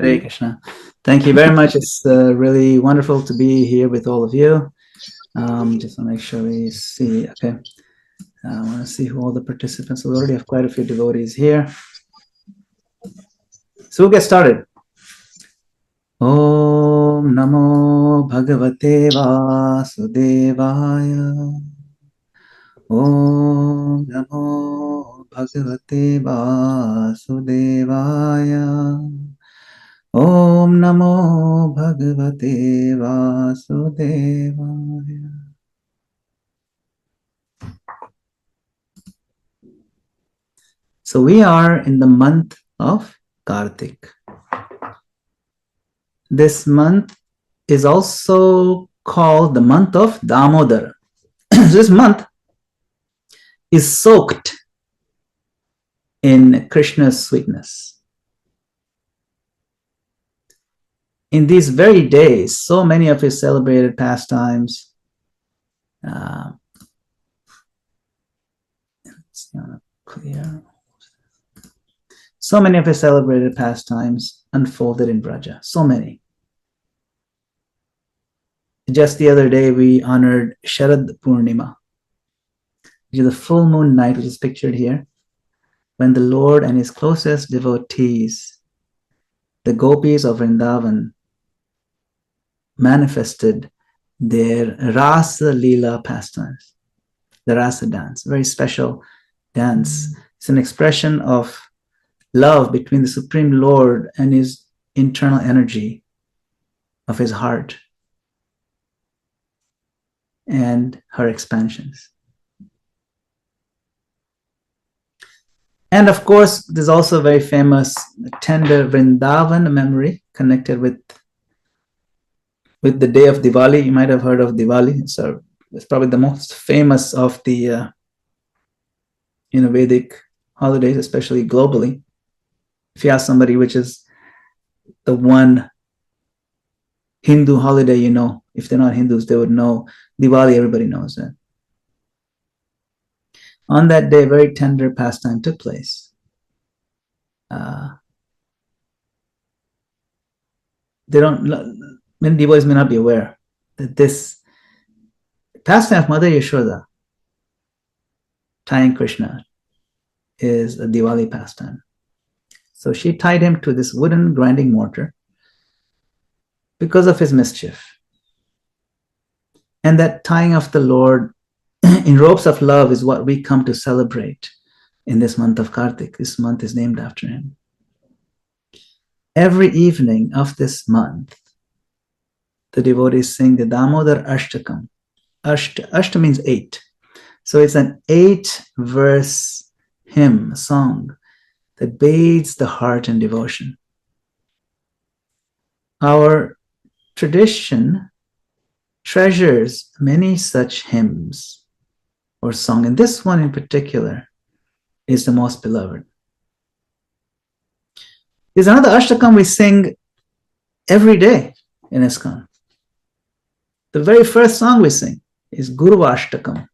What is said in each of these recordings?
Hare Krishna. Thank you very much. It's really wonderful to be here with all of you. Just want to make sure we see. Okay. I want to see who all the participants. We already have quite a few devotees here. So we'll get started. Om Namo Bhagavate Vasudevaya. Om Namo Bhagavate Vasudevaya. Om Namo Bhagavate Vasudevaya. So we are in the month of Kartik. This month is also called the month of Damodar. This month is soaked in Krishna's sweetness. In these very days, so many of his celebrated pastimes, clear. So many of his celebrated pastimes unfolded in Braja. So many. Just the other day, we honored Sharad Purnima, which is the full moon night, which is pictured here, when the Lord and his closest devotees, the gopis of Vrindavan, manifested their Rasa Leela pastimes, the Rasa dance, very special dance. It's an expression of love between the Supreme Lord and his internal energy of his heart and her expansions. And of course, there's also a very famous tender Vrindavan memory connected with the day of Diwali. You might have heard of Diwali. It's probably the most famous of the Vedic holidays, especially globally. If you ask somebody which is the one Hindu holiday, if they're not Hindus, they would know Diwali. Everybody knows that. On that day, a very tender pastime took place. Many devotees may not be aware that this pastime of Mother Yashoda, tying Krishna, is a Diwali pastime. So she tied him to this wooden grinding mortar because of his mischief. And that tying of the Lord in ropes of love is what we come to celebrate in this month of Kartik. This month is named after him. Every evening of this month, the devotees sing the Damodar Ashtakam. Ashta means 8. So it's an 8-verse hymn, song, that bathes the heart in devotion. Our tradition treasures many such hymns or song, and this one in particular is the most beloved. There's another Ashtakam we sing every day in ISKCON. The very first song we sing is Guru Ashtakam,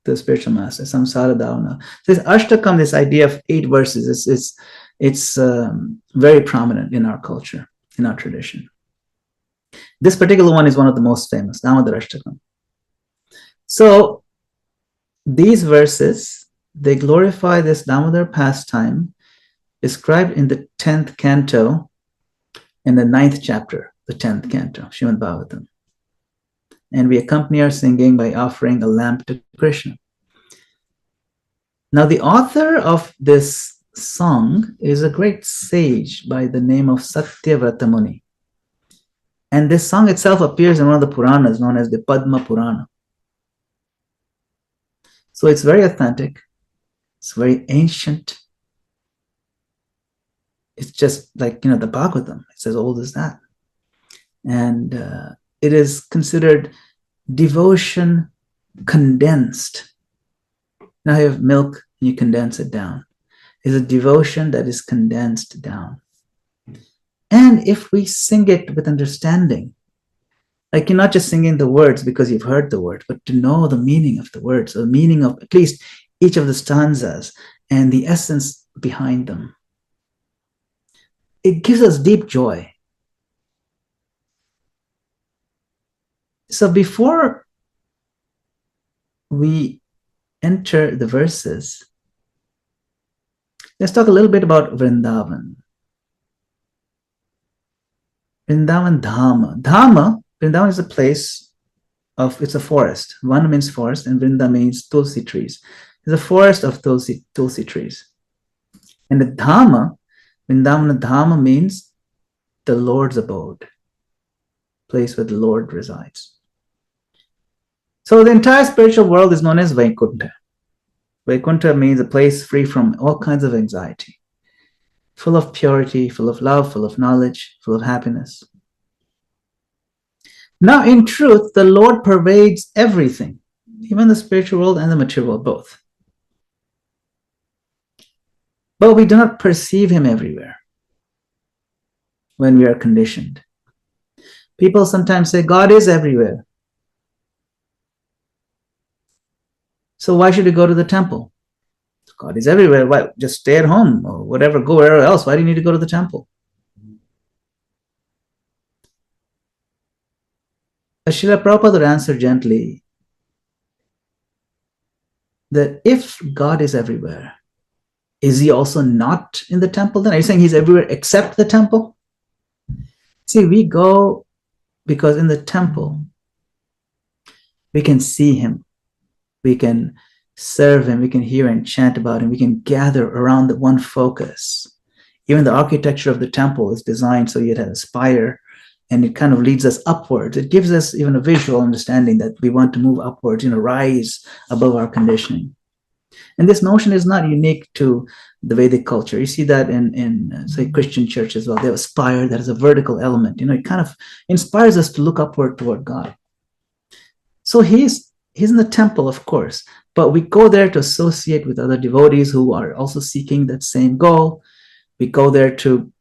the spiritual master, Samsara Davana. So this Ashtakam, this idea of 8 verses, it's very prominent in our culture, in our tradition. This particular one is one of the most famous, Damodar Ashtakam. So these verses, they glorify this Damodar pastime described in the 10th canto in the 9th chapter, the 10th canto, Srimad Bhagavatam. And we accompany our singing by offering a lamp to Krishna. Now, the author of this song is a great sage by the name of Satyavrata Muni. And this song itself appears in one of the Puranas known as the Padma Purana. So it's very authentic. It's very ancient. It's just like, the Bhagavatam. It's as old as that. And it is considered devotion condensed. Now you have milk and you condense it down. It's a devotion that is condensed down. And if we sing it with understanding, like you're not just singing the words because you've heard the word, but to know the meaning of the words, or the meaning of at least each of the stanzas and the essence behind them. it gives us deep joy. So before we enter the verses, let's talk a little bit about Vrindavan. Vrindavan Dhama. Vrindavan is a place it's a forest. Vana means forest and Vrinda means tulsi trees. It's a forest of tulsi trees. And the Dhama, Vrindavan Dhama means the Lord's abode, place where the Lord resides. So the entire spiritual world is known as Vaikuntha. Vaikuntha means a place free from all kinds of anxiety, full of purity, full of love, full of knowledge, full of happiness. Now, in truth, the Lord pervades everything, even the spiritual world and the material world, both. But we do not perceive him everywhere when we are conditioned. People sometimes say, God is everywhere. So why should we go to the temple? God is everywhere. Why? Just stay at home or whatever, go wherever else. Why do you need to go to the temple? Srila Prabhupada would answer gently that if God is everywhere, is he also not in the temple then? Are you saying he's everywhere except the temple? See, we go because in the temple, we can see him. We can serve him. We can hear and chant about him. We can gather around the one focus. Even the architecture of the temple is designed so it has a spire and it kind of leads us upwards. It gives us even a visual understanding that we want to move upwards, rise above our conditioning. And this notion is not unique to the Vedic culture. You see that in say, Christian church as well. They have a spire that has a vertical element. It kind of inspires us to look upward toward God. So he's in the temple, of course, but we go there to associate with other devotees who are also seeking that same goal. We go there to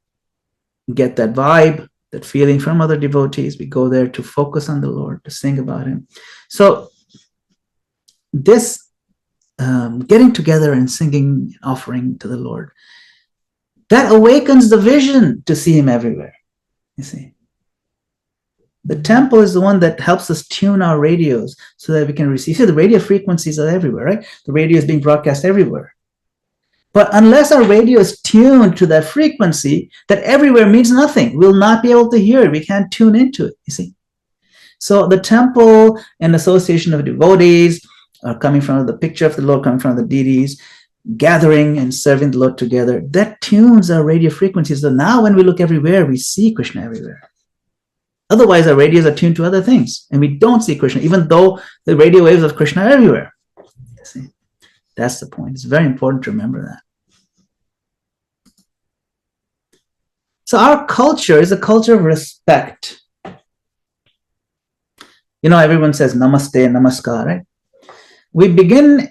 get that vibe, that feeling from other devotees. We go there to focus on the Lord, to sing about him. So this getting together and singing, offering to the Lord, that awakens the vision to see him everywhere, you see. The temple is the one that helps us tune our radios so that we can receive. See, the radio frequencies are everywhere, right? The radio is being broadcast everywhere. But unless our radio is tuned to that frequency, that everywhere means nothing. We'll not be able to hear it. We can't tune into it, you see. So the temple and association of devotees are coming from the picture of the Lord, coming from the deities, gathering and serving the Lord together. That tunes our radio frequencies. So now when we look everywhere, we see Krishna everywhere. Otherwise, our radios are tuned to other things, and we don't see Krishna, even though the radio waves of Krishna are everywhere. You see, that's the point. It's very important to remember that. So our culture is a culture of respect. Everyone says namaste, namaskar, right? We begin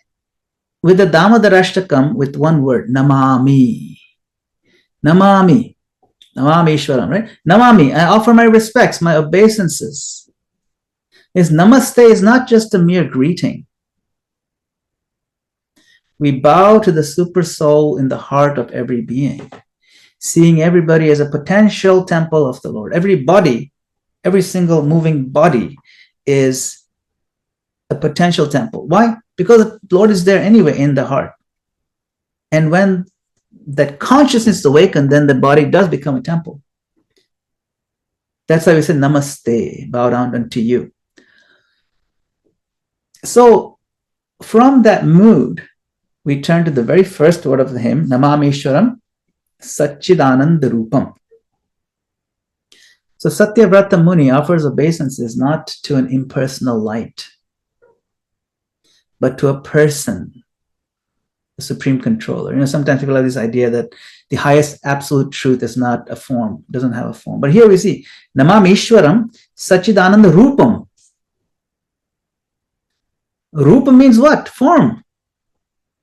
with the Damodarashtakam with one word, namami. Namami. Namamishwaram, right? Namami, I offer my respects, my obeisances. His namaste is not just a mere greeting. We bow to the super soul in the heart of every being, seeing everybody as a potential temple of the Lord. Every body, every single moving body is a potential temple. Why? Because the Lord is there anyway in the heart. And when that consciousness is awakened, then the body does become a temple. That's why we say namaste, bow down unto you. So from that mood, we turn to the very first word of the hymn, Namamishwaram Satchidananda Rupam. So Satyavrata Muni offers obeisances not to an impersonal light, but to a person, the supreme controller. Sometimes people have this idea that the highest absolute truth is not a form, doesn't have a form. But here we see, Namamishwaram Satchidananda Rupam. Rupa means what? Form.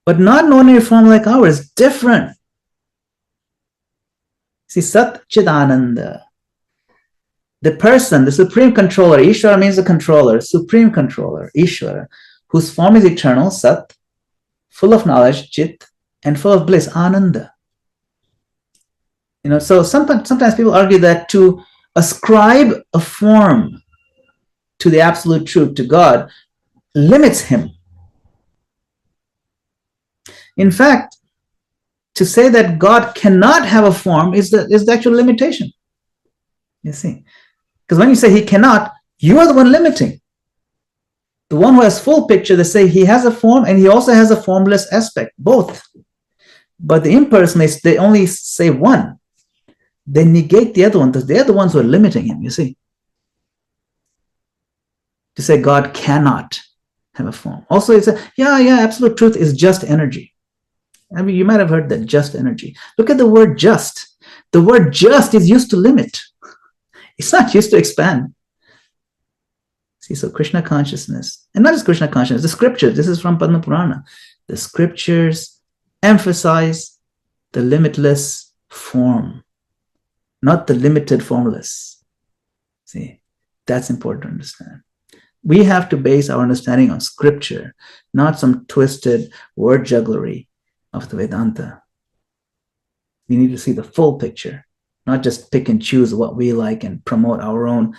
But not an ordinary form like ours, different. See, Satchidananda. The person, the supreme controller, Ishvara means the controller, supreme controller, Ishvara, whose form is eternal, Sat, full of knowledge, Chit, and full of bliss, Ananda. So sometimes people argue that to ascribe a form to the absolute truth, to God, limits him. In fact, to say that God cannot have a form is the actual limitation. You see, because when you say he cannot, you are the one limiting. The one who has full picture, they say he has a form and he also has a formless aspect, both. But the impersonalists, they only say one. They negate the other one because they're the ones who are limiting him, you see. To say God cannot have a form. Also, it's absolute truth is just energy. I mean, you might have heard that, just energy. Look at the word just. The word just is used to limit. It's not used to expand. See, so Krishna consciousness, and not just Krishna consciousness, the scriptures, this is from Padma Purana. The scriptures emphasize the limitless form, not the limited formless. See, that's important to understand. We have to base our understanding on scripture, not some twisted word jugglery of the Vedanta. We need to see the full picture, not just pick and choose what we like and promote our own,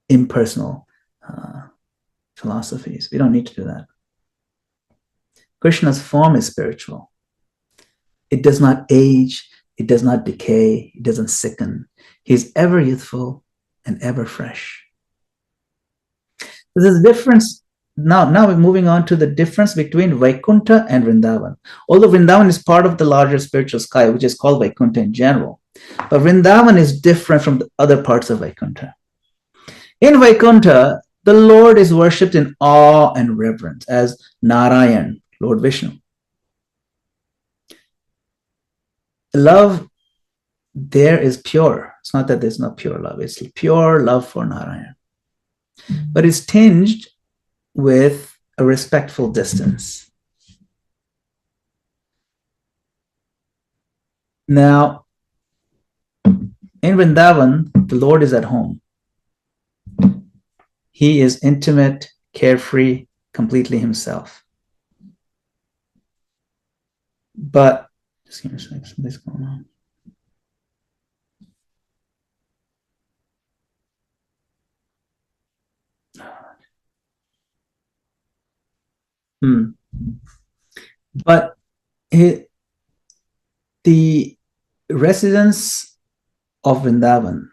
impersonal philosophies. We don't need to do that. Krishna's form is spiritual. It does not age, it does not decay, it doesn't sicken. He's ever youthful and ever fresh. There's a difference. Now we're moving on to the difference between Vaikuntha and Vrindavan. Although Vrindavan is part of the larger spiritual sky, which is called Vaikuntha in general, but Vrindavan is different from the other parts of Vaikuntha. In Vaikuntha, the Lord is worshipped in awe and reverence as Narayan, Lord Vishnu. Love there is pure. It's not that there's not pure love. It's pure love for Narayan. But it's tinged with a respectful distance. Now, in Vrindavan, the Lord is at home. He is intimate, carefree, completely himself. But, just give me a second, something's going on. But the residents of Vrindavan,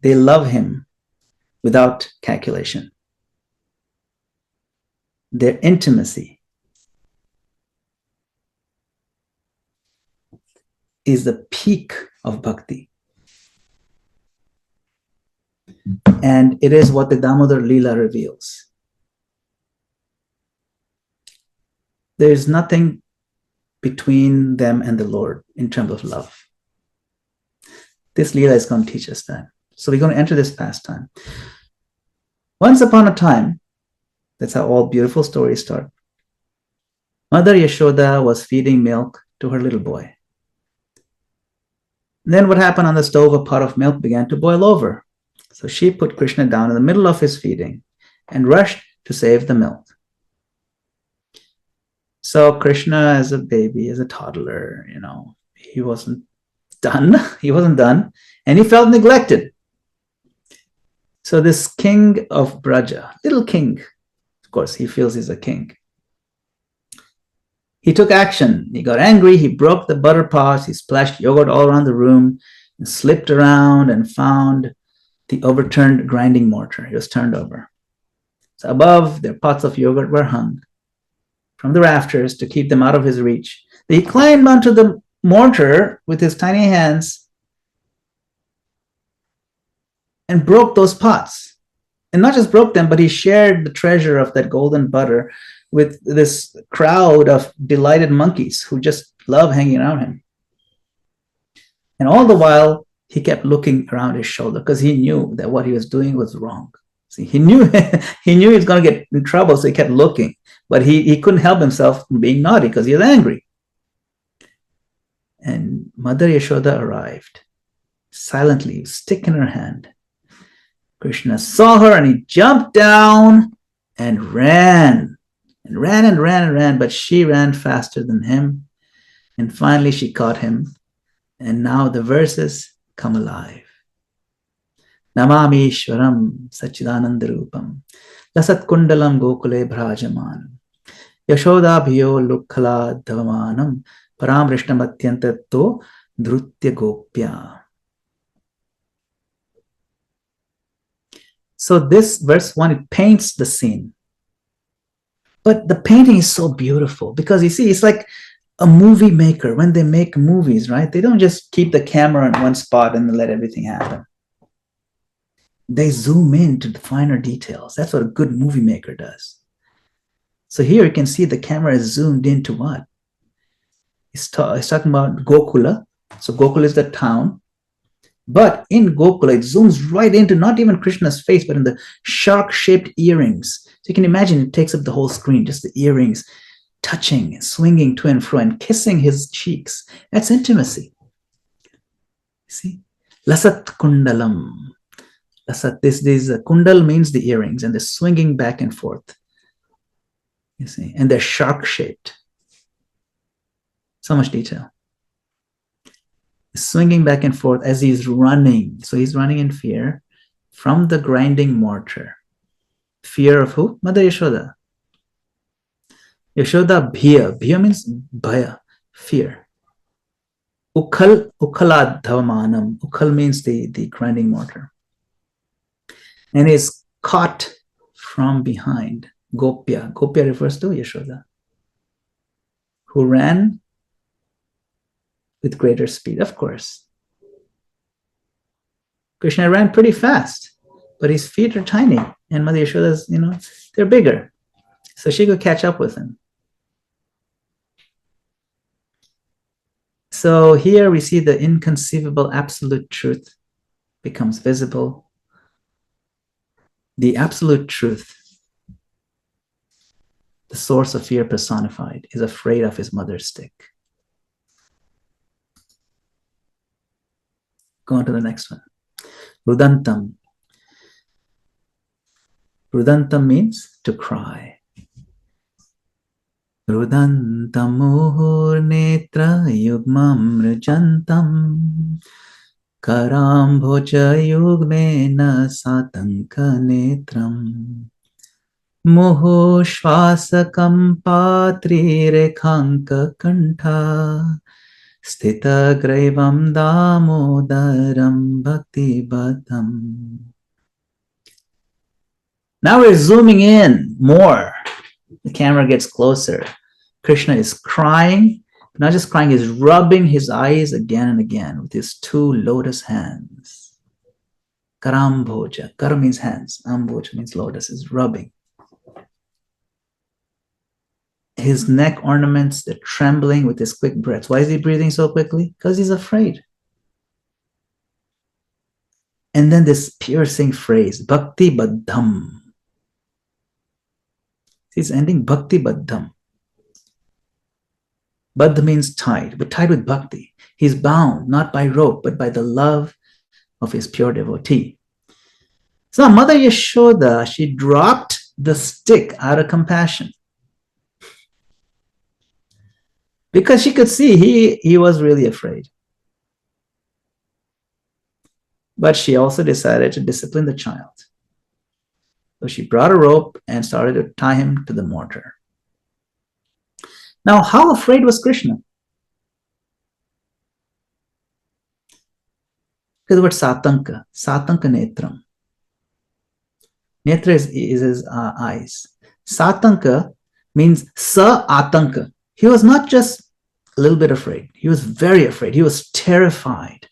they love him without calculation. Their intimacy is the peak of bhakti. And it is what the Damodar Leela reveals. There is nothing between them and the Lord in terms of love. This Leela is going to teach us that. So we're going to enter this pastime. Once upon a time, that's how all beautiful stories start. Mother Yashoda was feeding milk to her little boy. And then what happened on the stove? A pot of milk began to boil over. So she put Krishna down in the middle of his feeding and rushed to save the milk. So Krishna, as a baby, as a toddler, he wasn't done. He wasn't done. And he felt neglected. So this king of Braja, little king, of course, he feels he's a king. He took action. He got angry. He broke the butter pots. He splashed yogurt all around the room and slipped around and found the overturned grinding mortar. It was turned over. So above, their pots of yogurt were hung from the rafters to keep them out of his reach. He climbed onto the mortar with his tiny hands and broke those pots. And not just broke them, but he shared the treasure of that golden butter with this crowd of delighted monkeys who just love hanging around him. And all the while, he kept looking around his shoulder because he knew that what he was doing was wrong. See, he knew he was going to get in trouble, so he kept looking. But he couldn't help himself from being naughty because he was angry. And Mother Yashoda arrived, silently, stick in her hand. Krishna saw her and he jumped down and ran. And ran, but she ran faster than him. And finally she caught him. And now the verses come alive. Namami Ishwaram Sachidanandarupam Lasat Kundalam Gokule Bhrajamanam Yashoda Bhiyo Lukkhala Dhavamanam Paramrishnamatyantato Dhrutya Gopya. So this verse 1, it paints the scene. But the painting is so beautiful because you see, it's like a movie maker. When they make movies, right? They don't just keep the camera in one spot and let everything happen. They zoom in to the finer details. That's what a good movie maker does. So here you can see the camera is zoomed into what? It's talking about Gokula. So Gokula is the town. But in Gokula, it zooms right into not even Krishna's face, but in the shark-shaped earrings. So you can imagine it takes up the whole screen, just the earrings touching, swinging to and fro, and kissing his cheeks. That's intimacy. See? Lasat kundalam. Lasat, this kundal means the earrings, and they're swinging back and forth. You see? And they're shark-shaped. So much detail. Swinging back and forth as he's running. So he's running in fear from the grinding mortar. Fear of who? Mother Yashoda. Yashoda bhiya. Bhiya means bhaya, fear. Ukhal, ukhalad dhavamanam. Ukhal means the grinding mortar. And is caught from behind. Gopya. Gopya refers to Yashoda, who ran with greater speed, of course. Krishna ran pretty fast, but his feet are tiny, and Mother Yashoda's, they're bigger. So she could catch up with him. So here we see the inconceivable absolute truth becomes visible. The absolute truth, the source of fear personified, is afraid of his mother's stick. Go on to the next one. Rudantam. Rudantam means to cry. Rudantam muhur netra yugmam rajantam karam bhoja yugmena satanka netram muhu shvasakam patri rekhanka kantha Sthita graivam damodaram bhakti bhatam. Now we're zooming in more. The camera gets closer. Krishna is crying, not just crying, he's rubbing his eyes again and again with his two lotus hands. Karambhoja. Kara means hands. Ambhoja means lotus. Is rubbing. His neck ornaments, they're trembling with his quick breaths. Why is he breathing so quickly? Because he's afraid. And then this piercing phrase, Bhakti Baddham. He's ending Bhakti Baddham. Baddha means tied, but tied with Bhakti. He's bound, not by rope, but by the love of his pure devotee. So Mother Yashoda, she dropped the stick out of compassion. Because she could see he was really afraid. But she also decided to discipline the child. So she brought a rope and started to tie him to the mortar. Now, how afraid was Krishna? Look at the word satanka. Satanka netram. Netra is his eyes. Satanka means sa-atanka. He was not just a little bit afraid. He was very afraid. He was terrified.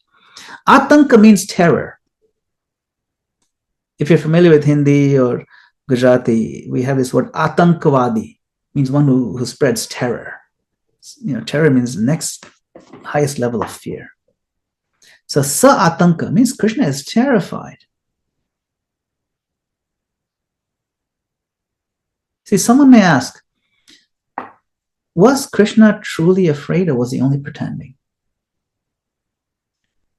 Atanka means terror. If you're familiar with Hindi or Gujarati, we have this word atankavadi, means one who spreads terror. Terror means the next highest level of fear. So sa-atanka means Krishna is terrified. See, someone may ask, was Krishna truly afraid, or was he only pretending?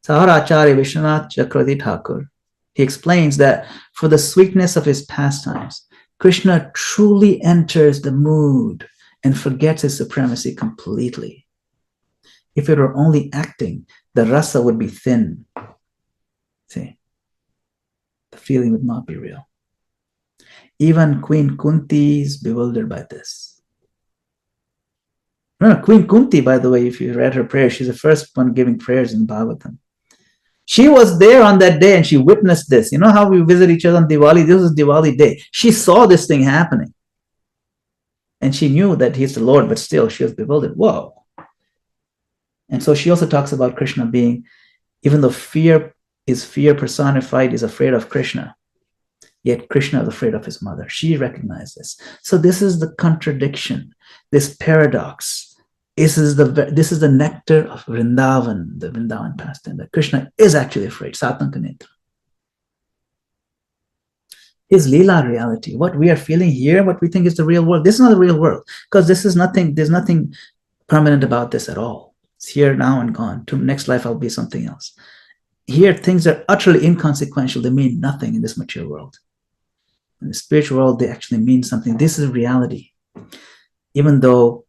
Saharacharya Vishwanath Chakravarti Thakur, he explains that for the sweetness of his pastimes, Krishna truly enters the mood and forgets his supremacy completely. If it were only acting, the rasa would be thin. See, the feeling would not be real. Even Queen Kunti is bewildered by this. Remember, Queen Kunti, by the way, if you read her prayer, she's the first one giving prayers in Bhagavatam. She was there on that day and she witnessed this. You know how we visit each other on Diwali? This was Diwali day. She saw this thing happening. And she knew that he's the Lord, but still she was bewildered. Whoa. And so she also talks about Krishna being, even though fear is fear personified, is afraid of Krishna, yet Krishna is afraid of his mother. She recognized this. So this is the contradiction, this paradox. This is the nectar of Vrindavan, the Vrindavan pastime, that Krishna is actually afraid. Satanka Netra. His Leela reality, what we are feeling here, what we think is the real world, this is not the real world, because this is nothing, there's nothing permanent about this at all. It's here, now, and gone. To next life, I'll be something else. Here, things are utterly inconsequential. They mean nothing in this material world. In the spiritual world, they actually mean something. This is reality. Even though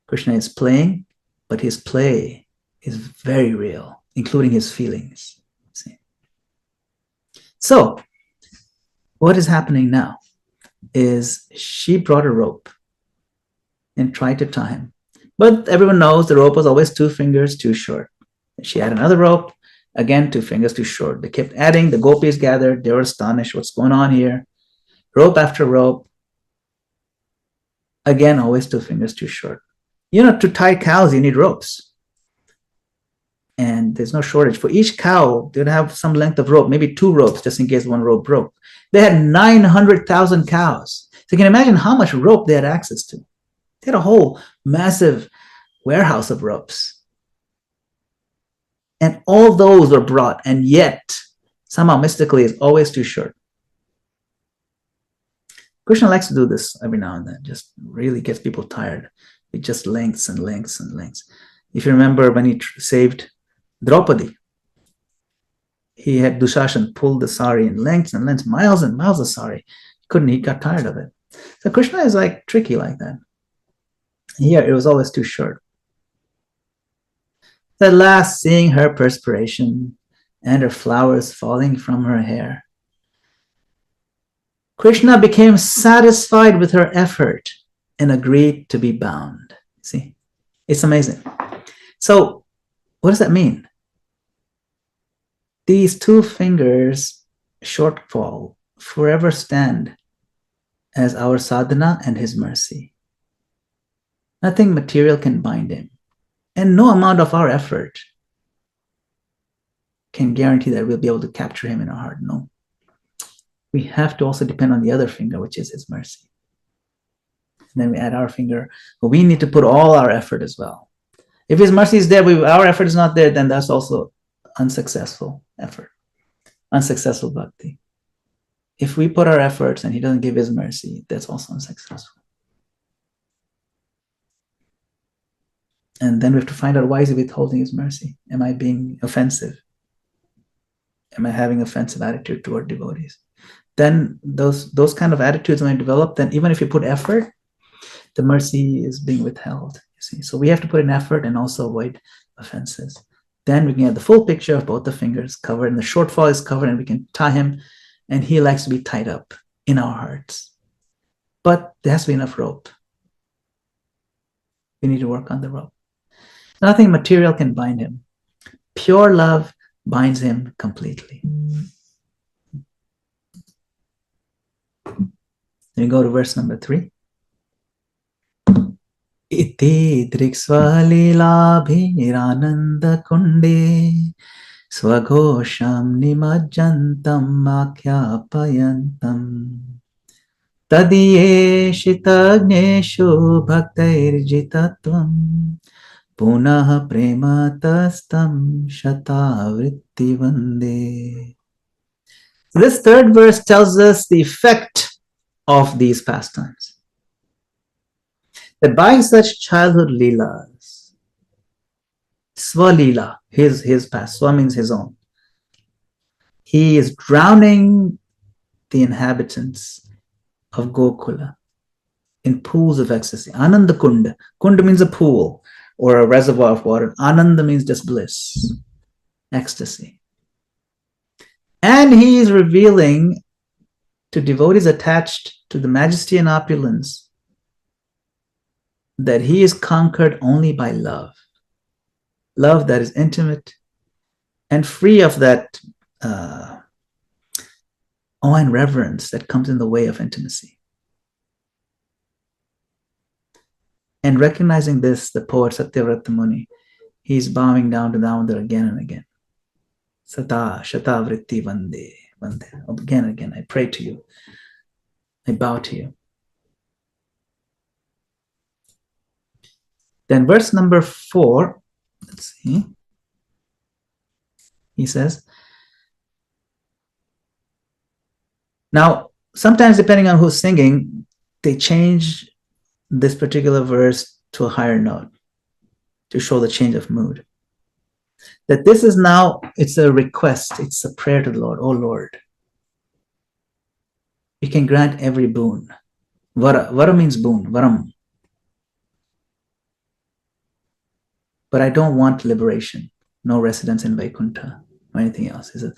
Krishna is playing, but his play is very real, including his feelings. See? So, what is happening now is she brought a rope and tried to tie him. But everyone knows the rope was always 2 fingers too short. She had another rope, again, 2 fingers too short. They kept adding, the gopis gathered, they were astonished, what's going on here? Rope after rope, again, always 2 fingers too short. You know, to tie cows, you need ropes. And there's no shortage. For each cow, they'd have some length of rope, maybe 2 ropes, just in case one rope broke. They had 900,000 cows. So you can imagine how much rope they had access to. They had a whole massive warehouse of ropes. And all those were brought, and yet, somehow mystically, it's always too short. Krishna likes to do this every now and then, just really gets people tired. It just lengths and lengths and lengths. If you remember when he saved Draupadi, he had Dushashan pull the sari in lengths and lengths, miles and miles of sari. He got tired of it. So Krishna is like tricky like that. Here, it was always too short. At last, seeing her perspiration and her flowers falling from her hair, Krishna became satisfied with her effort and agreed to be bound. See, it's amazing. So, what does that mean? These 2 fingers shortfall forever stand as our sadhana and his mercy. Nothing material can bind him. And no amount of our effort can guarantee that we'll be able to capture him in our heart. No. We have to also depend on the other finger, which is his mercy. And then we add our finger. But we need to put all our effort as well. If his mercy is there, our effort is not there, then that's also unsuccessful effort. Unsuccessful bhakti. If we put our efforts and he doesn't give his mercy, that's also unsuccessful. And then we have to find out, why is he withholding his mercy? Am I being offensive? Am I having offensive attitude toward devotees? Then those kind of attitudes when develop, then even if you put effort, the mercy is being withheld. You see, so we have to put in effort and also avoid offenses. Then we can have the full picture of both the fingers covered, and the shortfall is covered, and we can tie him, and he likes to be tied up in our hearts. But there has to be enough rope. We need to work on the rope. Nothing material can bind him. Pure love binds him completely. Then we go to verse number 3. Iti driksvalilabhirananda kunde swagosham nimajjantam akyapayantam tadiyeshitagneshu bhaktairjitatvam punah prematastam shatavritti vande. So this 3rd verse tells us the effect of these pastimes. That by such childhood leelas, swalila, his past, swa means his own, he is drowning the inhabitants of Gokula in pools of ecstasy. Ananda Kunda. Kunda means a pool. or a reservoir of water. Ananda means just bliss, ecstasy. And he is revealing to devotees attached to the majesty and opulence that he is conquered only by love. Love that is intimate and free of that awe and reverence that comes in the way of intimacy. And recognizing this, the poet Satyavrata Muni, he's bowing down to Damodar again and again. Sata Shata Vritti Vande, Vande. Again and again, I pray to you. I bow to you. Then verse number 4, let's see. He says, now, sometimes depending on who's singing, they change this particular verse to a higher note to show the change of mood. That this is now, it's a request, it's a prayer to the Lord. Oh Lord, you can grant every boon. Vara, vara means boon, varam. But I don't want liberation, no residence in Vaikuntha or anything else. He says,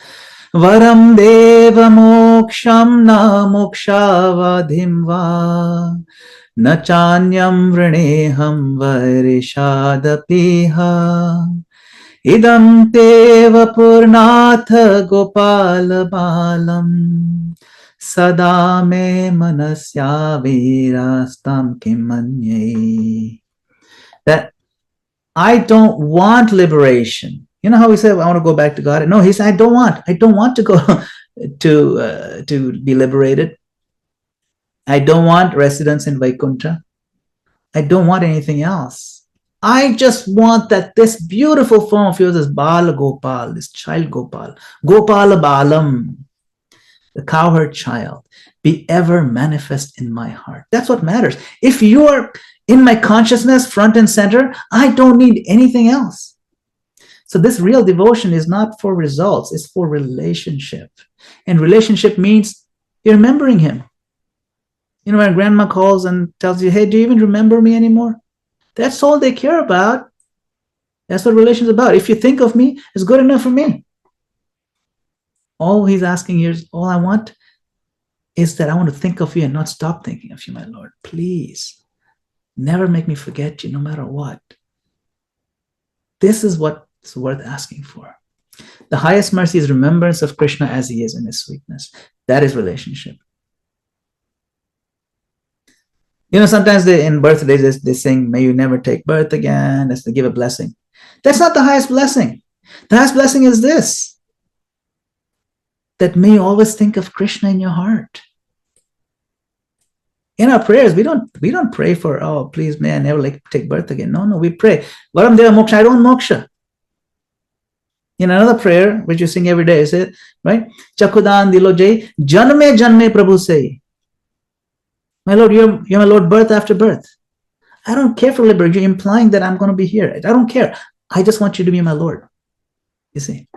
Varam deva moksham na mokshavadim va na chanyam vrineham varishadapiha idam teva purnatha gopala balam sada me manasya virastam kimanye. That I don't want liberation. You know how we say, I want to go back to God? No, he said, I don't want to go to be liberated. I don't want residence in Vaikuntha. I don't want anything else. I just want that this beautiful form of yours, this Bala-gopāla, this child Gopal, Gopala Balam, the cowherd child, be ever manifest in my heart. That's what matters. If you are in my consciousness, front and center, I don't need anything else. So this real devotion is not for results, it's for relationship. And relationship means you're remembering him. You know, when grandma calls and tells you, hey, do you even remember me anymore? That's all they care about. That's what relation is about. If you think of me, it's good enough for me. All he's asking here is, all I want is that I want to think of you and not stop thinking of you, my Lord. Please. Never make me forget you, no matter what. This is what's worth asking for. The highest mercy is remembrance of Krishna as he is in his sweetness. That is relationship. You know, sometimes in birthdays, they sing, may you never take birth again. That's to give a blessing. That's not the highest blessing. The highest blessing is this, that may you always think of Krishna in your heart. In our prayers, we don't pray for, oh, please, may I never take birth again. No, we pray, Varam deva moksha, I don't moksha. In another prayer, which you sing every day, is it, right? Chakudan dilo jai, janme janme prabhu say. My Lord, you're my Lord birth after birth. I don't care for liberation. You're implying that I'm going to be here. I don't care. I just want you to be my Lord. You see.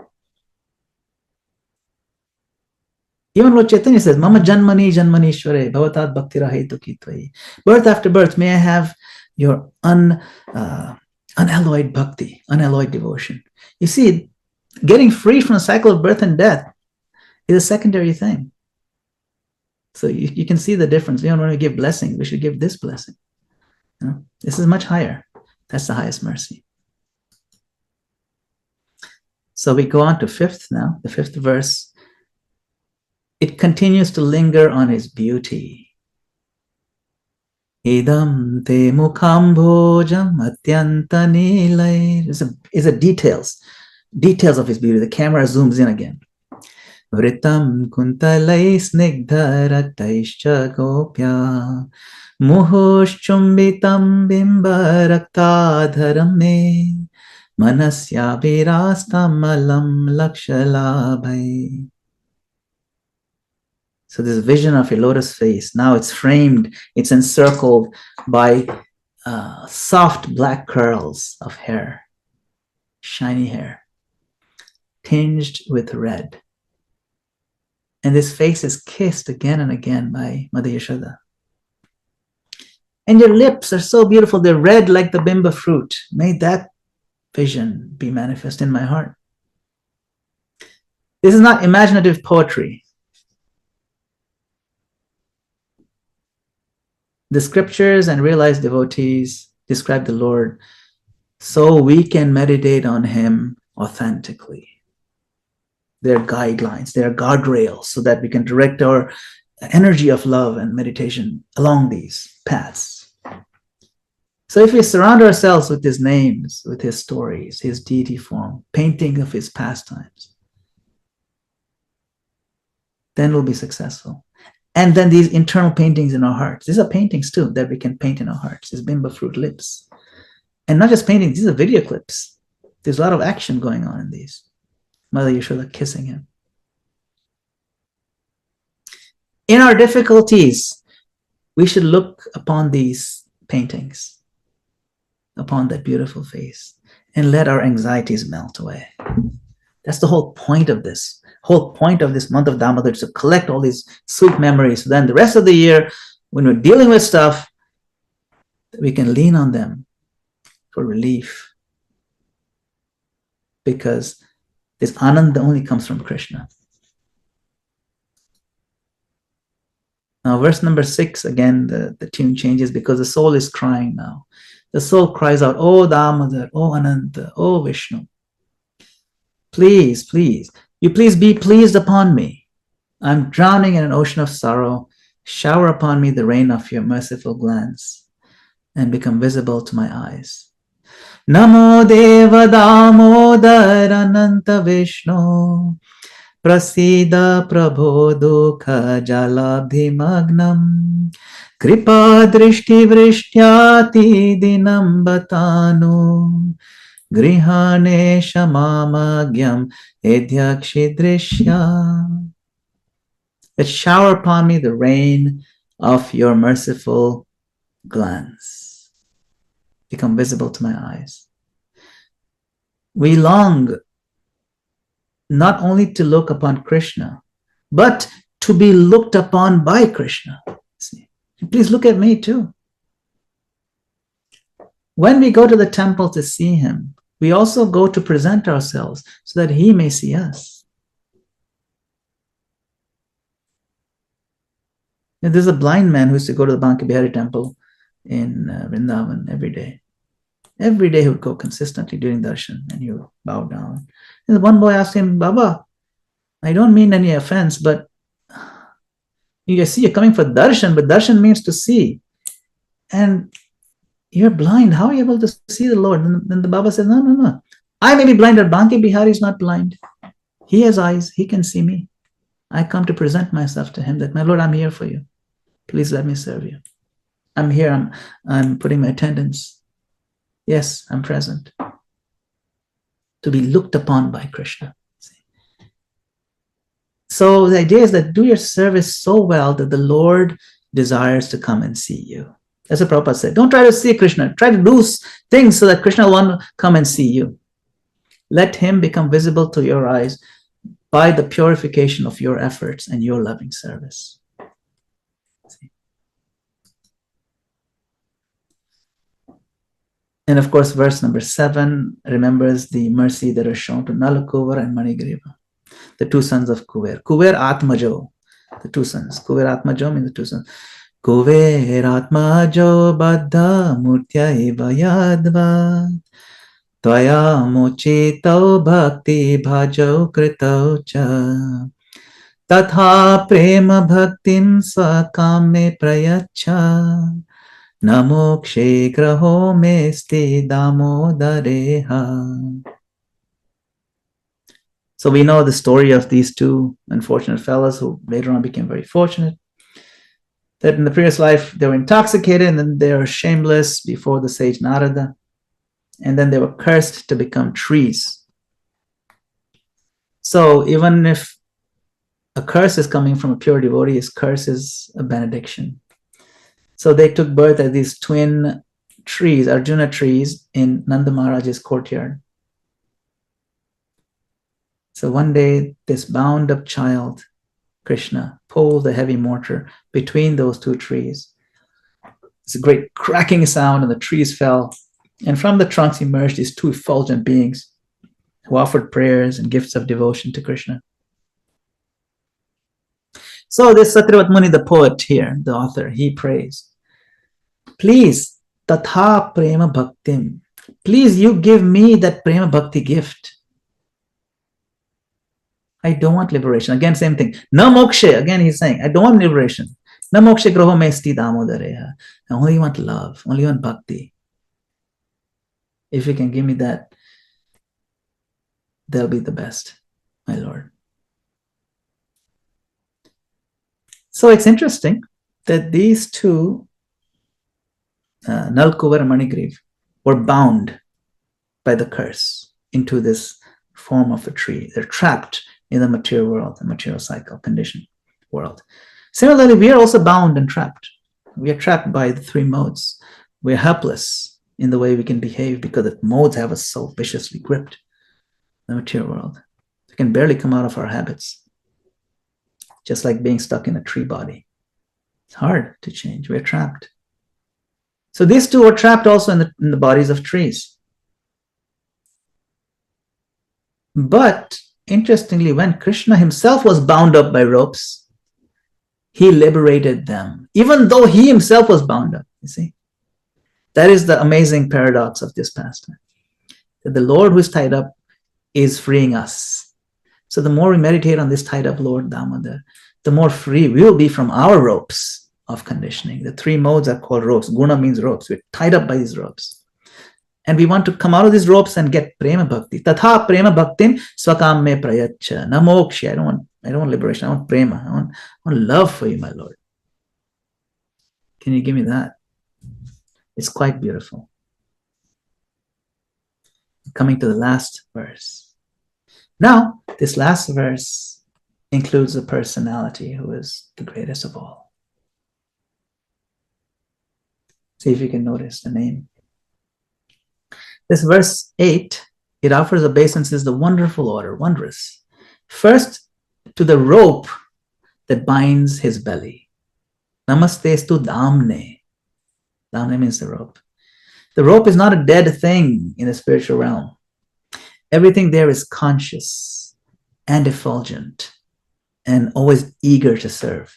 Even Lord Chaitanya says, Mama janmani janmanishware bhavatat bhakti rahetu kitvai. Birth after birth, may I have your unalloyed bhakti, unalloyed devotion. You see, getting free from the cycle of birth and death is a secondary thing. So you can see the difference. We don't want to give blessing. We should give this blessing. You know, this is much higher. That's the highest mercy. So we go on to fifth now, the fifth verse. It continues to linger on his beauty. Idam te mukham bhojam atyanta nilai. Is a details of his beauty. The camera zooms in again. Vritam kuntalai snigdharataischa gopya muhushchumbitam bimbaraktadharam me manasya virastam alam lakshalabhai. So this vision of a lotus face, now it's framed, it's encircled by soft black curls of hair, shiny hair, tinged with red. And this face is kissed again and again by Mother Yashoda. And your lips are so beautiful. They're red like the bimba fruit. May that vision be manifest in my heart. This is not imaginative poetry. The scriptures and realized devotees describe the Lord so we can meditate on him authentically. They're guidelines, they're guardrails so that we can direct our energy of love and meditation along these paths. So if we surround ourselves with his names, with his stories, his deity form, painting of his pastimes, then we'll be successful. And then these internal paintings in our hearts, these are paintings too that we can paint in our hearts, these bimba fruit lips. And not just paintings, these are video clips. There's a lot of action going on in these. Mother Yashoda kissing him. In our difficulties, we should look upon these paintings, upon that beautiful face, and let our anxieties melt away. That's the whole point of this. Whole point of this month of Damodar is to collect all these sweet memories. So then the rest of the year, when we're dealing with stuff, we can lean on them for relief. Because this Ananda only comes from Krishna. Now, verse number 6, again, the tune changes because the soul is crying now. The soul cries out, "Oh Damodar, oh Ananta, oh Vishnu. Please, please, you please be pleased upon me. I'm drowning in an ocean of sorrow. Shower upon me the rain of your merciful glance and become visible to my eyes. Namo Deva Damodar Ananta Vishnu Prasida Prabho Dukha Jalabdhi Magnam Kripa Drishti Vrishtyati Dinam Batanu Grihane Shamamagyam Edyakshidrishya. That shower upon me the rain of your merciful glance. Become visible to my eyes. We long not only to look upon Krishna, but to be looked upon by Krishna. See? Please look at me too. When we go to the temple to see him, we also go to present ourselves so that he may see us. And there's a blind man who used to go to the Banki Bihari temple in Vrindavan every day. Every day he would go consistently during darshan and he would bow down. And one boy asked him, "Baba, I don't mean any offense, but you see you're coming for darshan, but darshan means to see. And you're blind. How are you able to see the Lord?" And then the Baba said, No. I may be blind, but Banki Bihari is not blind. He has eyes. He can see me. I come to present myself to him that, my Lord, I'm here for you. Please let me serve you. I'm here. I'm putting my attendance. Yes, I'm present. To be looked upon by Krishna. So the idea is that do your service so well that the Lord desires to come and see you. As the Prabhupada said, don't try to see Krishna. Try to do things so that Krishna will want to come and see you. Let him become visible to your eyes by the purification of your efforts and your loving service. And of course, verse number 7 remembers the mercy that is shown to Nalakuvar and Manigriva, the two sons of Kuver. Kuver Atmajo, the two sons. Kuver Atmajo means the two sons. Kuver Atmajo Baddha Murtya Eva Yadva Tvaya Mochito Bhakti Bhajo Krito Cha Tatha Prema Bhaktim Swakame Prayacha Namokshe Graho Mesti Damodareha. So we know the story of these two unfortunate fellows who later on became very fortunate. That in the previous life they were intoxicated and then they were shameless before the sage Narada. And then they were cursed to become trees. So even if a curse is coming from a pure devotee, his curse is a benediction. So they took birth as these twin trees, Arjuna trees, in Nanda Maharaj's courtyard. So one day, this bound-up child, Krishna, pulled a heavy mortar between those two trees. It's a great cracking sound, and the trees fell. And from the trunks emerged these two effulgent beings who offered prayers and gifts of devotion to Krishna. So this Satyavrat Muni, the poet here, the author, he prays, please, tatha prema bhaktim, please you give me that prema bhakti gift. I don't want liberation. Again, same thing. Na mokshe. Again, he's saying, I don't want liberation. Na mokshe groho me sti damodareha. I only want love. Only want bhakti. If you can give me that, they'll be the best, my Lord. So it's interesting that these two, Nalkuvar and Manigriv, were bound by the curse into this form of a tree. They're trapped in the material world, the material cycle, conditioned world. Similarly, we are also bound and trapped. We are trapped by the three modes. We're helpless in the way we can behave because the modes have us so viciously gripped, the material world. We can barely come out of our habits, just like being stuck in a tree body. It's hard to change. We're trapped. So these two are trapped also in the bodies of trees. But interestingly, when Krishna himself was bound up by ropes, he liberated them, even though he himself was bound up. You see, that is the amazing paradox of this pastime, that the Lord who is tied up is freeing us. So the more we meditate on this tied up Lord Damodar, the more free we will be from our ropes of conditioning. The three modes are called ropes. Guna means ropes. We're tied up by these ropes. And we want to come out of these ropes and get prema bhakti. Tatha prema bhaktim swakam me prayacha. Na moksha. I don't want liberation. I want prema. I want love for you, my Lord. Can you give me that? It's quite beautiful. Coming to the last verse. Now, this last verse includes a personality who is the greatest of all. See if you can notice the name. This verse 8, it offers obeisances the wonderful order, wondrous. First, to the rope that binds his belly. Namastestu damne. Damne means the rope. The rope is not a dead thing in the spiritual realm. Everything there is conscious and effulgent and always eager to serve.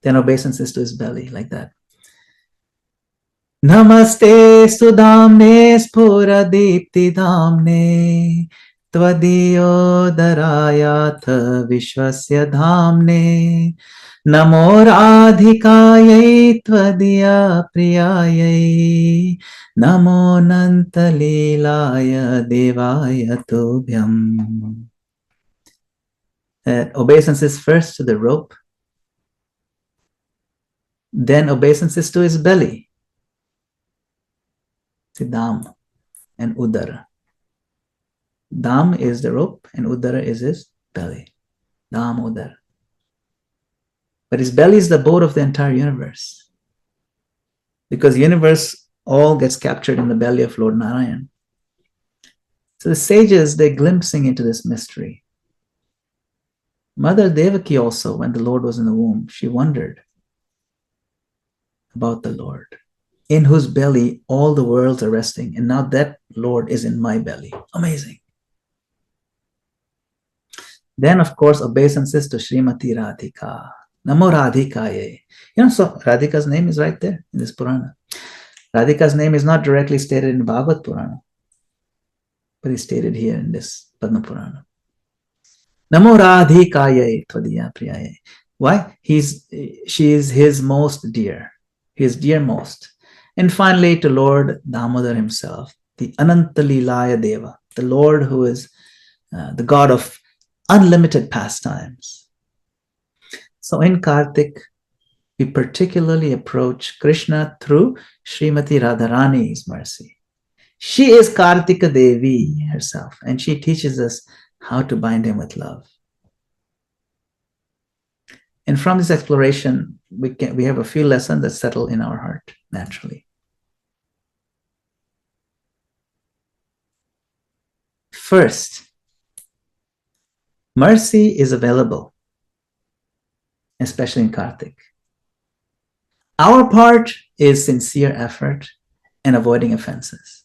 Then obeisances to his belly, like that. Namaste sudamne spura dipti dhamne tvadiyo darayatha vishwasya dhamne namo radhikayai tvadiya priyayai namo nantalilaya devaya tubhyam. Obeisances first to the rope, then obeisances to his belly. Dam and Udara. Dam is the rope and Udara is his belly. Dam Udara. But his belly is the boat of the entire universe. Because the universe all gets captured in the belly of Lord Narayan. So the sages, they're glimpsing into this mystery. Mother Devaki also, when the Lord was in the womb, she wondered about the Lord, in whose belly all the worlds are resting. And now that Lord is in my belly. Amazing. Then, of course, obeisances to Srimati Radhika. Namo Radhikaye. So Radhika's name is right there in this Purana. Radhika's name is not directly stated in Bhagavad Purana, but it's stated here in this Padma Purana. Namo Radhikaye tvadiya priyaye. Why? She is his most dear, his dearmost. And finally, to Lord Damodar himself, the Anantalilaya Deva, the Lord who is the God of unlimited pastimes. So in Kartik, we particularly approach Krishna through Srimati Radharani's mercy. She is Kartika Devi herself, and she teaches us how to bind him with love. And from this exploration, we have a few lessons that settle in our heart naturally. First, mercy is available, especially in Kartik. Our part is sincere effort and avoiding offenses.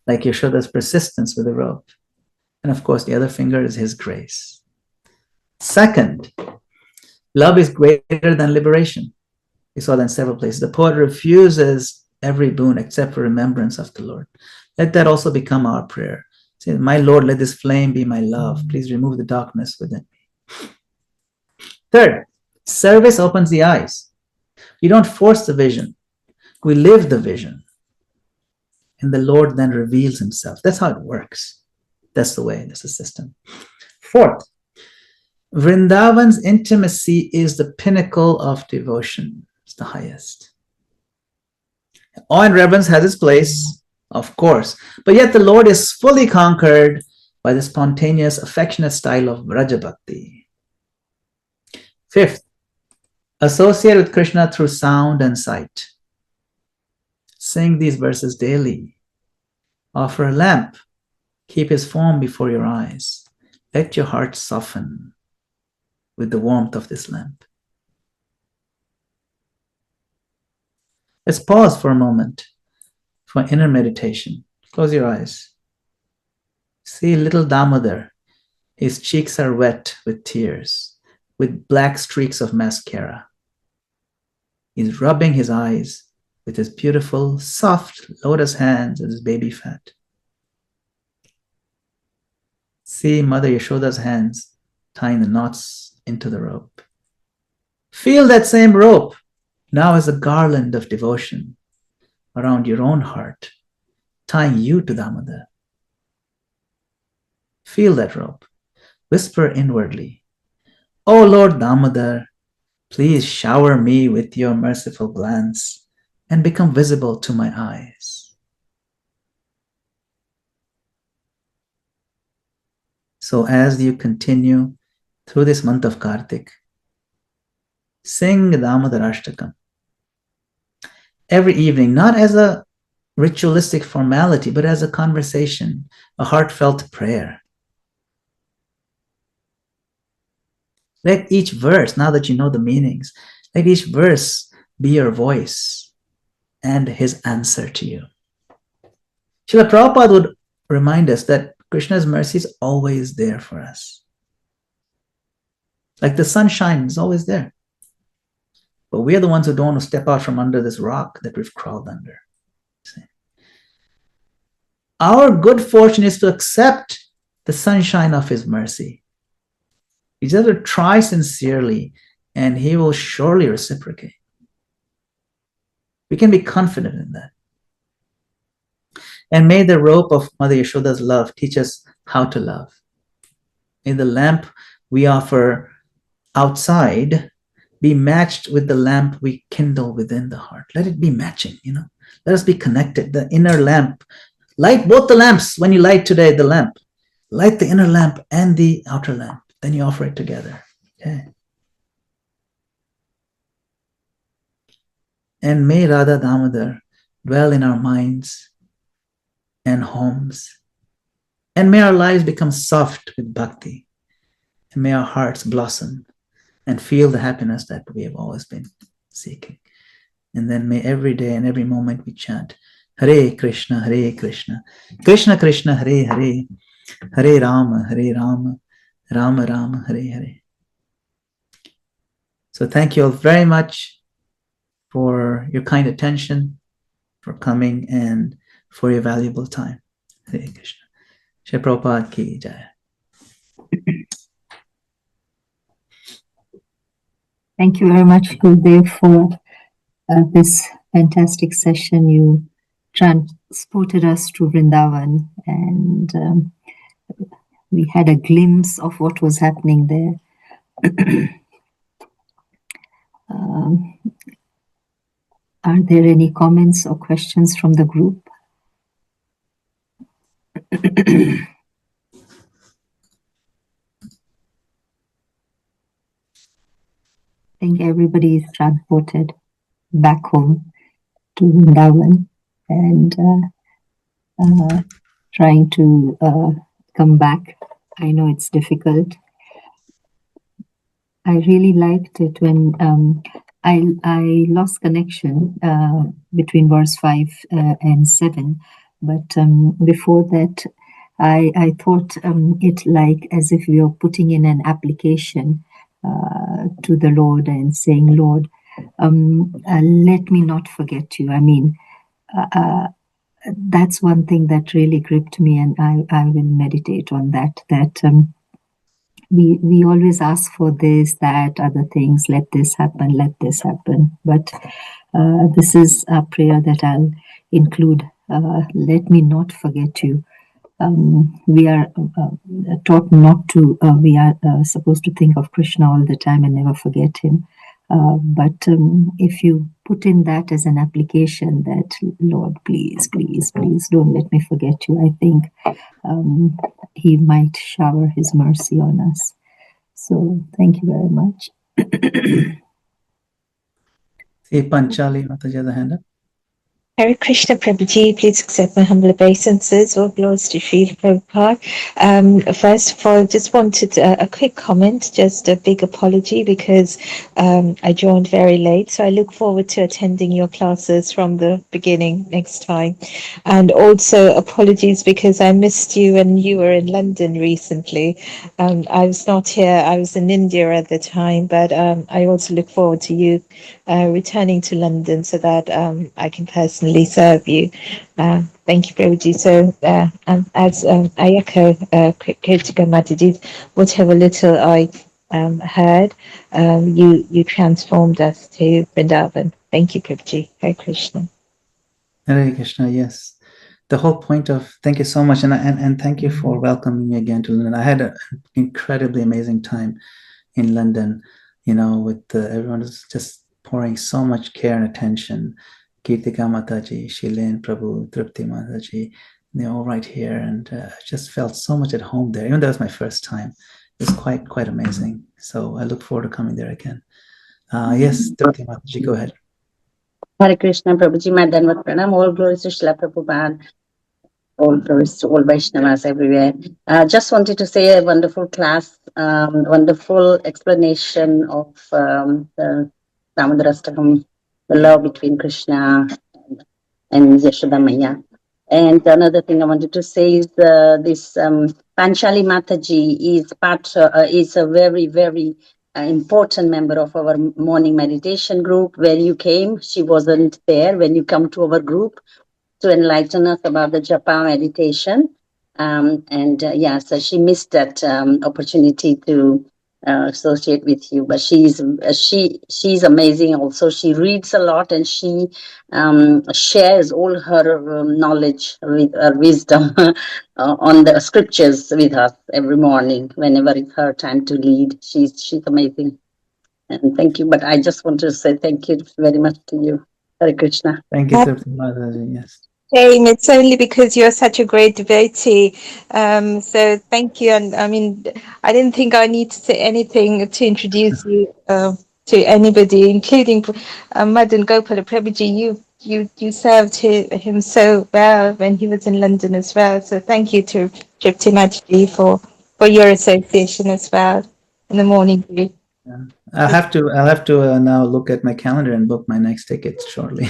Like Yashoda's persistence with the rope. And of course, the other finger is his grace. Second, love is greater than liberation. We saw that in several places. The poet refuses every boon except for remembrance of the Lord. Let that also become our prayer. Say, my Lord, let this flame be my love. Please remove the darkness within me. Third, service opens the eyes. We don't force the vision. We live the vision. And the Lord then reveals himself. That's how it works. That's the way. That's the system. Fourth, Vrindavan's intimacy is the pinnacle of devotion. It's the highest. Awe and reverence has its place, of course, but yet the Lord is fully conquered by the spontaneous, affectionate style of Vraja Bhakti. Fifth, associate with Krishna through sound and sight. Sing these verses daily. Offer a lamp. Keep his form before your eyes. Let your heart soften with the warmth of this lamp. Let's pause for a moment for inner meditation. Close your eyes. See little Damodar. His cheeks are wet with tears, with black streaks of mascara. He's rubbing his eyes with his beautiful, soft lotus hands and his baby fat. See Mother Yashoda's hands tying the knots into the rope. Feel that same rope now as a garland of devotion around your own heart, tying you to Damodar. Feel that rope. Whisper inwardly, "Oh Lord Damodar, please shower me with your merciful glance and become visible to my eyes." So as you continue through this month of Kartik, sing Damodar Ashtakam every evening, not as a ritualistic formality, but as a conversation, a heartfelt prayer. Let each verse, now that you know the meanings, let each verse be your voice and his answer to you. Srila Prabhupada would remind us that Krishna's mercy is always there for us. Like the sunshine is always there. But we are the ones who don't want to step out from under this rock that we've crawled under. Our good fortune is to accept the sunshine of his mercy. We just have to try sincerely, and he will surely reciprocate. We can be confident in that. And may the rope of Mother Yashoda's love teach us how to love. May the lamp we offer outside be matched with the lamp we kindle within the heart. Let it be matching, Let us be connected. The inner lamp. Light both the lamps. When you light today the lamp, light the inner lamp and the outer lamp. Then you offer it together. Okay. And may Radha Damodar dwell in our minds and homes. And may our lives become soft with bhakti. And may our hearts blossom and feel the happiness that we have always been seeking. And then may every day and every moment we chant Hare Krishna, Krishna Krishna, Hare Hare, Hare Rama, Rama Rama, Hare Hare. So thank you all very much for your kind attention, for coming, and for your valuable time. Hare Krishna. Shri Prabhupada ki jai. Thank you very much, Gurudev, for this fantastic session. You transported us to Vrindavan, and we had a glimpse of what was happening there. Are there any comments or questions from the group? I think everybody is transported back home to Vrindavan and trying to come back. I know it's difficult. I really liked it when I lost connection between verse 5 and 7, but before that, I thought it like as if we are putting in an application to the Lord and saying, Lord, let me not forget you. I mean, that's one thing that really gripped me, and I will meditate on that. That we always ask for this, that, other things. Let this happen. Let this happen. But this is a prayer that I'll include. Let me not forget you. We are taught not to. We are supposed to think of Krishna all the time and never forget him. But if you put in that as an application, that Lord, please, please, please don't let me forget you, I think he might shower his mercy on us. So thank you very much. See Panchali Mataji has a hand up. Hare Krishna Prabhuji, please accept my humble obeisances. All glories to Srila Prabhupada. First of all, just wanted a quick comment, just a big apology because I joined very late. So I look forward to attending your classes from the beginning next time. And also apologies because I missed you when you were in London recently. I was not here, I was in India at the time, but I also look forward to you returning to London so that I can personally serve you. Thank you, Prabhuji. So, as I echo Kartika Mataji's, whatever little I heard, you transformed us to Vrindavan. Thank you, Prabhuji. Hare Krishna. Hare Krishna, yes. The whole point of thank you so much, and thank you for welcoming me again to London. I had an incredibly amazing time in London, with everyone is just pouring so much care and attention. Kirtika Mataji, Shilen Prabhu, Tripti Mataji, they're all right here, and I just felt so much at home there. Even though it was my first time, it was quite amazing. So I look forward to coming there again. Yes, Tripti Mataji, go ahead. Hare Krishna, Prabhuji, Madana Pranam. All glories to Srila Prabhupada. All glories to all Vaishnavas everywhere. Just wanted to say a wonderful class, wonderful explanation of the Damodarastakam, the love between Krishna and Yashoda Maya. And another thing I wanted to say is this Panchali Mataji is a very, very important member of our morning meditation group. Where you came, she wasn't there when you come to our group to enlighten us about the japa meditation. So she missed that opportunity to associate with you. But she's amazing. Also, she reads a lot and she shares all her knowledge with her wisdom on the scriptures with us every morning. Whenever it's her time to lead, she's amazing. And thank you. But I just want to say thank you very much to you. Hare Krishna. Thank you, Tripti Mataji. Yes. Shame, it's only because you're such a great devotee. So thank you. And I mean, I didn't think I need to say anything to introduce you to anybody, including Madana-gopāla Prabhuji. You served him so well when he was in London as well. So thank you to Tripti Mataji for your association as well in the morning. Yeah. I'll have to now look at my calendar and book my next ticket shortly.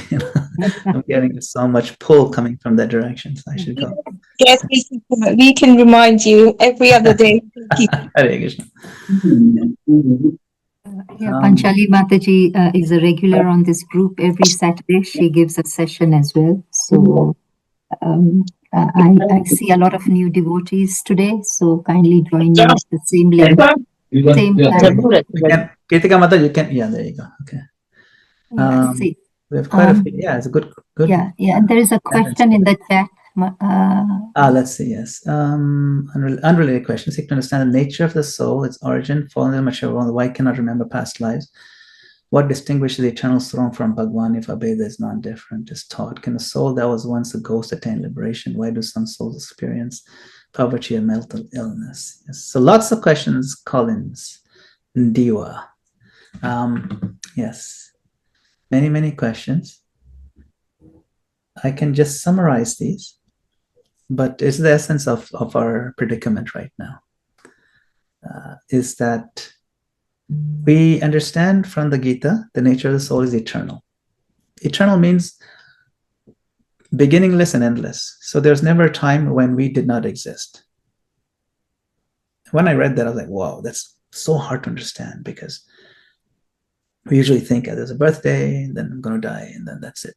I'm getting so much pull coming from that direction, so I should go. Yes, we can remind you every other day. Hare Krishna. Panchali Mataji is a regular on this group every Saturday. She gives a session as well. So I see a lot of new devotees today. So kindly join me at the same link. Same time. Kirtika Mata, you can. Yeah, there you go. Okay. See. We have quite a few. Yeah, it's a good. Yeah. There is a question in the chat. Let's see. Yes. Unrelated question. Seek to understand the nature of the soul, its origin, fallen in the mature world. Why cannot remember past lives? What distinguishes the eternal throne from Bhagwan if Abheda is non-different? Is taught. Can a soul that was once a ghost attain liberation? Why do some souls experience poverty and mental illness? Yes. So lots of questions, Collins, Diwa. Yes. Many questions. I can just summarize these, but it's the essence of our predicament right now. Is that We understand from the Gita, the nature of the soul is eternal. Eternal means beginningless and endless. So there's never a time when we did not exist. When I read that, I was like, wow, that's so hard to understand, because we usually think there's a birthday, and then I'm going to die, and then that's it.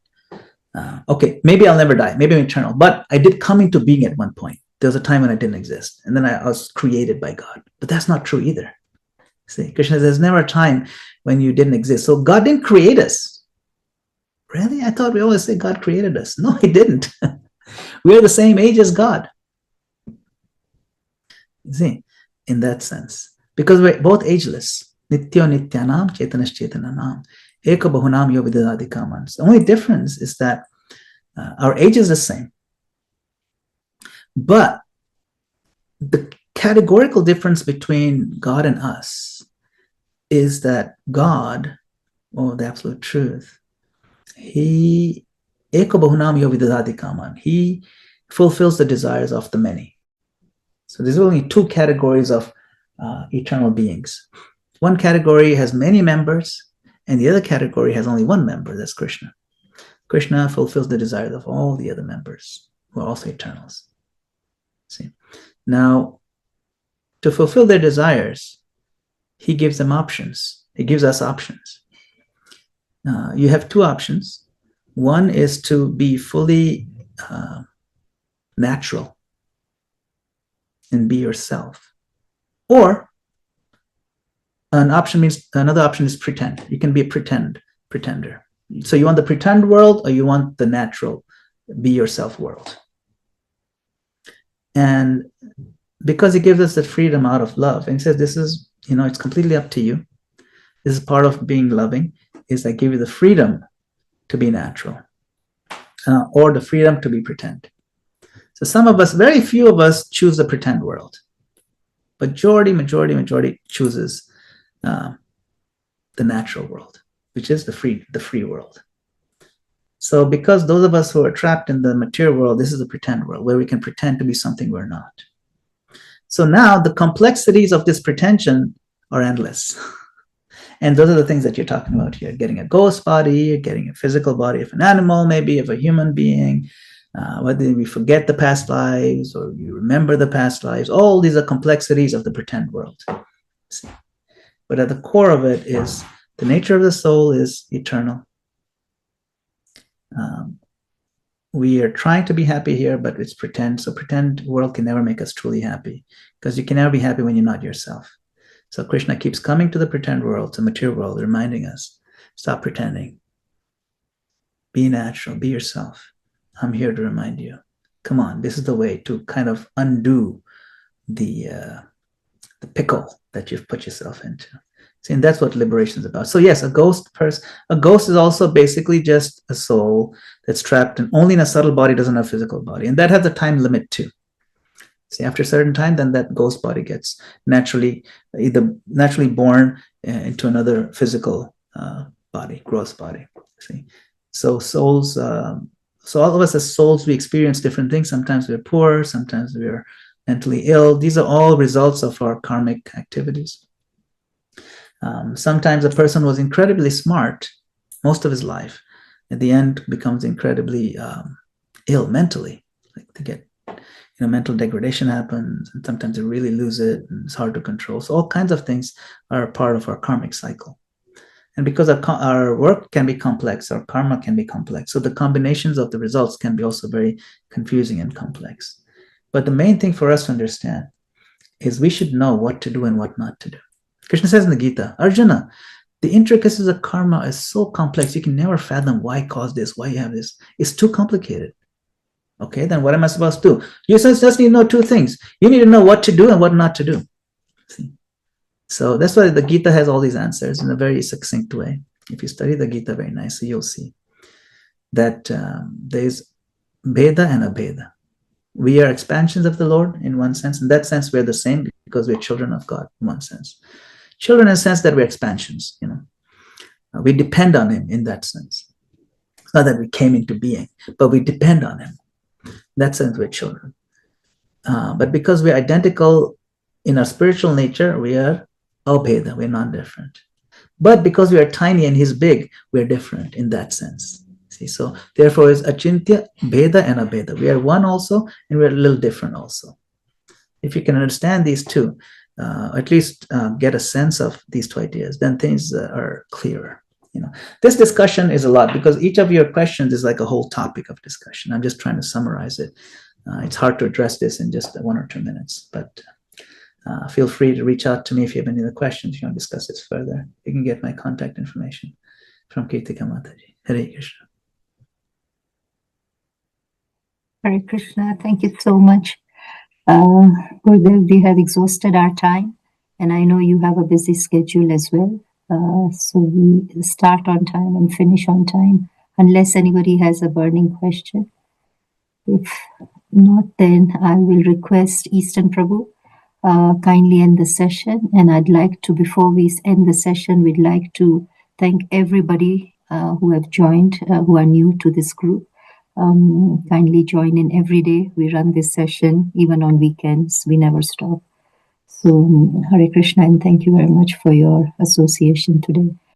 Okay, maybe I'll never die. Maybe I'm eternal. But I did come into being at one point. There was a time when I didn't exist. And then I was created by God. But that's not true either. See, Krishna says there's never a time when you didn't exist. So God didn't create us. Really? I thought we always say God created us. No, he didn't. We are the same age as God. See, in that sense. Because we're both ageless. Nityo nityanam, chetanas chetananam. Eka bahunam yo vidadati kamans. The only difference is that our age is the same. But the categorical difference between God and us is that God, the absolute truth, he eka bahunam yo vidadati kaman. He fulfills the desires of the many. So there's only two categories of eternal beings. One category has many members, and the other category has only one member, that's Krishna. Krishna fulfills the desires of all the other members, who are also eternals. See? Now, to fulfill their desires, he gives them options. He gives us options. You have two options. One is to be fully natural and be yourself. Or another option is pretend. You can be a pretender. So you want the pretend world, or you want the natural, be yourself world. And because he gives us the freedom out of love, and he says, this is, it's completely up to you. This is part of being loving, is I give you the freedom to be natural, or the freedom to be pretend. So some of us, very few of us choose the pretend world. Majority chooses the natural world, which is the free world. So because those of us who are trapped in the material world, this is the pretend world where we can pretend to be something we're not. So now the complexities of this pretension are endless. And those are the things that you're talking about here. Getting a ghost body, getting a physical body of an animal, maybe of a human being, whether we forget the past lives or you remember the past lives. All these are complexities of the pretend world. See? But at the core of it is the nature of the soul is eternal. We are trying to be happy here, but it's pretend. So pretend world can never make us truly happy, because you can never be happy when you're not yourself. So Krishna keeps coming to the pretend world, to material world, reminding us, stop pretending. Be natural, be yourself. I'm here to remind you. Come on, this is the way to kind of undo the pickle that you've put yourself into. See, and that's what liberation is about. So yes, a ghost is also basically just a soul that's trapped only in a subtle body, doesn't have a physical body. And that has a time limit too. See, after a certain time, then that ghost body gets naturally born into another physical body, gross body. See, so souls. So all of us as souls, we experience different things. Sometimes we're poor, sometimes we're mentally ill. These are all results of our karmic activities. Sometimes a person was incredibly smart most of his life, at the end becomes incredibly ill mentally. Like to get, mental degradation happens, and sometimes they really lose it, and it's hard to control. So all kinds of things are a part of our karmic cycle. And because our work can be complex, our karma can be complex, so the combinations of the results can be also very confusing and complex. But the main thing for us to understand is we should know what to do and what not to do. Krishna says in the Gita, Arjuna, the intricacies of karma is so complex, you can never fathom why cause this, why you have this. It's too complicated. Okay, then what am I supposed to do? You just need to know two things. You need to know what to do and what not to do. See? So that's why the Gita has all these answers in a very succinct way. If you study the Gita very nicely, you'll see that there's Bheda and Abheda. We are expansions of the Lord in one sense. In that sense, we're the same because we're children of God in one sense. Children in the sense that we're expansions, We depend on him in that sense. It's not that we came into being, but we depend on him. In that sense, we're children. But because we're identical in our spiritual nature, we are abheda, we're not different. But because we are tiny and he's big, we're different in that sense. See, so therefore is achintya, bheda and abheda. We are one also, and we're a little different also. If you can understand these two, at least get a sense of these two ideas, then things are clearer. This discussion is a lot because each of your questions is like a whole topic of discussion. I'm just trying to summarize it. It's hard to address this in just 1 or 2 minutes, but feel free to reach out to me if you have any other questions. If you want to discuss this further, you can get my contact information from Kartika Mataji. Hare Krishna. Hare Krishna. Thank you so much. Gurudev, we have exhausted our time, and I know you have a busy schedule as well. So we start on time and finish on time, unless anybody has a burning question. If not, then I will request Eastern Prabhu kindly end the session. And I'd like to, before we end the session, we'd like to thank everybody who have joined, who are new to this group. Kindly join in every day. We run this session, even on weekends. We never stop. So Hare Krishna, and thank you very much for your association today.